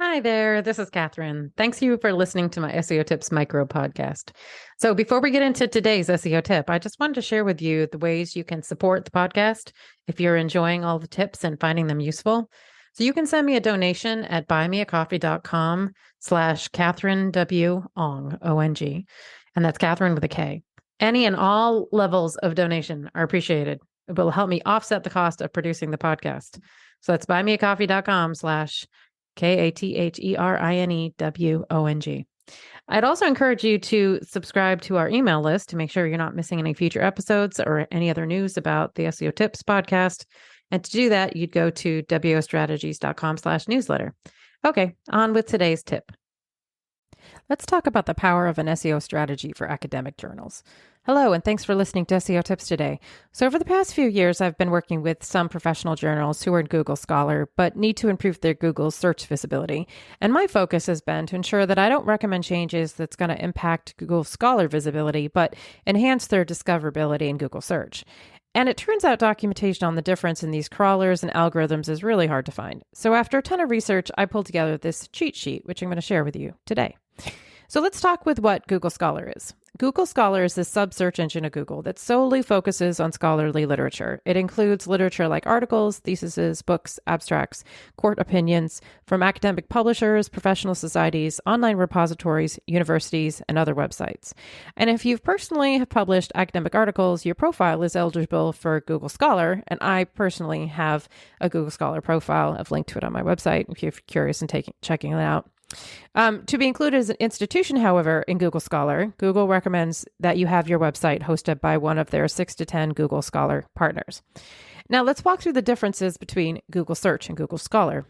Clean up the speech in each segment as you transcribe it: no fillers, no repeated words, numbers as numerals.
Hi there, this is Catherine. Thanks you for listening to my SEO Tips micro podcast. So, before we get into today's SEO tip, I just wanted to share with you the ways you can support the podcast if you're enjoying all the tips and finding them useful. So, you can send me a donation at buymeacoffee.com/Catherine W. Ong, O-N-G, and that's Catherine with a K. Any and all levels of donation are appreciated. It will help me offset the cost of producing the podcast. So, that's buymeacoffee.com/Katherinewong. I'd also encourage you to subscribe to our email list to make sure you're not missing any future episodes or any other news about the SEO Tips podcast. And to do that, you'd go to wostrategies.com/newsletter. Okay, on with today's tip. Let's talk about the power of an SEO strategy for academic journals. Hello, and thanks for listening to SEO Tips today. So over the past few years, I've been working with some professional journals who are in Google Scholar, but need to improve their Google search visibility. And my focus has been to ensure that I don't recommend changes that's going to impact Google Scholar visibility, but enhance their discoverability in Google search. And it turns out documentation on the difference in these crawlers and algorithms is really hard to find. So after a ton of research, I pulled together this cheat sheet, which I'm going to share with you today. So let's talk with what Google Scholar is. Google Scholar is the sub-search engine of Google that solely focuses on scholarly literature. It includes literature like articles, theses, books, abstracts, court opinions from academic publishers, professional societies, online repositories, universities, and other websites. And if you've personally have published academic articles, your profile is eligible for Google Scholar. And I personally have a Google Scholar profile. I've linked to it on my website if you're curious and checking it out. To be included as an institution, however, in Google Scholar, Google recommends that you have your website hosted by one of their 6 to 10 Google Scholar partners. Now, let's walk through the differences between Google Search and Google Scholar.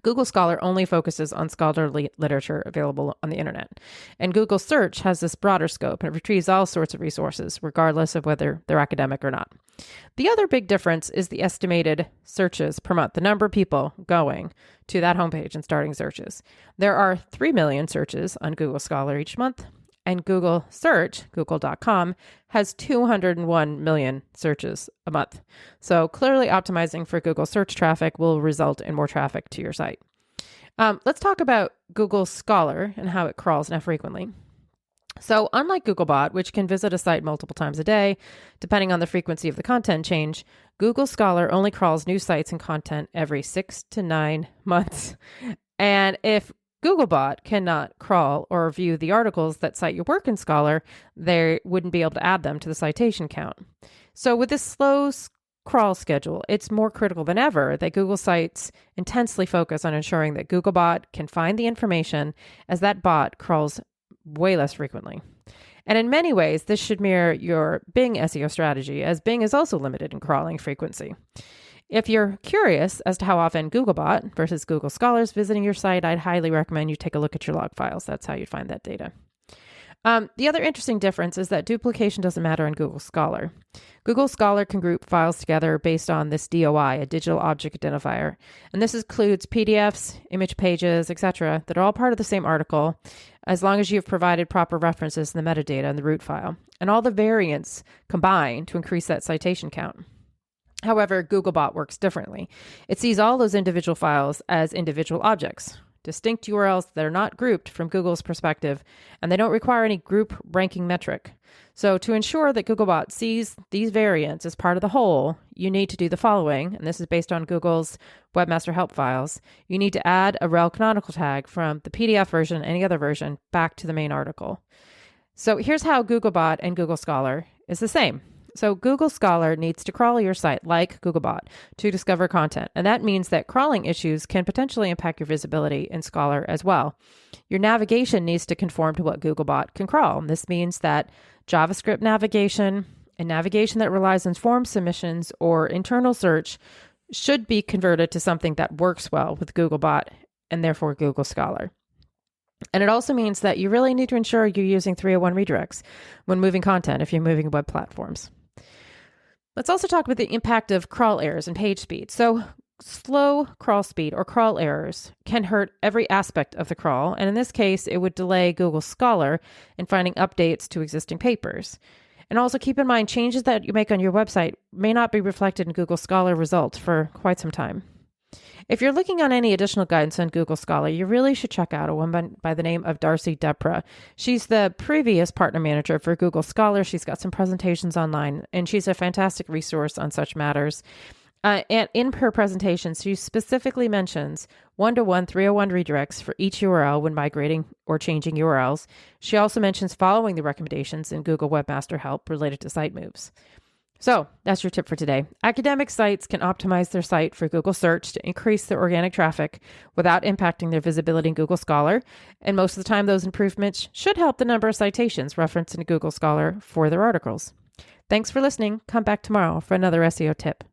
Google Scholar only focuses on scholarly literature available on the internet. And Google Search has this broader scope and it retrieves all sorts of resources, regardless of whether they're academic or not. The other big difference is the estimated searches per month, the number of people going to that homepage and starting searches. There are 3 million searches on Google Scholar each month, and Google Search, google.com, has 201 million searches a month. So clearly optimizing for Google search traffic will result in more traffic to your site. Let's talk about Google Scholar and how it crawls and how frequently. So unlike Googlebot, which can visit a site multiple times a day, depending on the frequency of the content change, Google Scholar only crawls new sites and content every 6 to 9 months. And if Googlebot cannot crawl or view the articles that cite your work in Scholar, they wouldn't be able to add them to the citation count. So with this slow crawl schedule, it's more critical than ever that Google sites intensely focus on ensuring that Googlebot can find the information, as that bot crawls way less frequently. And in many ways, this should mirror your Bing SEO strategy, as Bing is also limited in crawling frequency. If you're curious as to how often Googlebot versus Google Scholar is visiting your site, I'd highly recommend you take a look at your log files. That's how you'd find that data. The other interesting difference is that duplication doesn't matter in Google Scholar. Google Scholar can group files together based on this DOI, a digital object identifier. And this includes PDFs, image pages, etc., that are all part of the same article, as long as you've provided proper references in the metadata in the root file. And all the variants combine to increase that citation count. However, Googlebot works differently. It sees all those individual files as individual objects, distinct URLs that are not grouped from Google's perspective, and they don't require any group ranking metric. So to ensure that Googlebot sees these variants as part of the whole, you need to do the following, and this is based on Google's Webmaster Help files. You need to add a rel canonical tag from the PDF version, any other version, back to the main article. So here's how Googlebot and Google Scholar is the same. So Google Scholar needs to crawl your site like Googlebot to discover content. And that means that crawling issues can potentially impact your visibility in Scholar as well. Your navigation needs to conform to what Googlebot can crawl. And this means that JavaScript navigation and navigation that relies on form submissions or internal search should be converted to something that works well with Googlebot and therefore Google Scholar. And it also means that you really need to ensure you're using 301 redirects when moving content if you're moving web platforms. Let's also talk about the impact of crawl errors and page speed. So slow crawl speed or crawl errors can hurt every aspect of the crawl. And in this case, it would delay Google Scholar in finding updates to existing papers. And also keep in mind, changes that you make on your website may not be reflected in Google Scholar results for quite some time. If you're looking on any additional guidance on Google Scholar, you really should check out a woman by the name of Darcy Depra. She's the previous partner manager for Google Scholar. She's got some presentations online, and she's a fantastic resource on such matters. And in her presentation, she specifically mentions 1-to-1 301 redirects for each URL when migrating or changing URLs. She also mentions following the recommendations in Google Webmaster Help related to site moves. So that's your tip for today. Academic sites can optimize their site for Google search to increase their organic traffic without impacting their visibility in Google Scholar. And most of the time, those improvements should help the number of citations referenced in Google Scholar for their articles. Thanks for listening. Come back tomorrow for another SEO tip.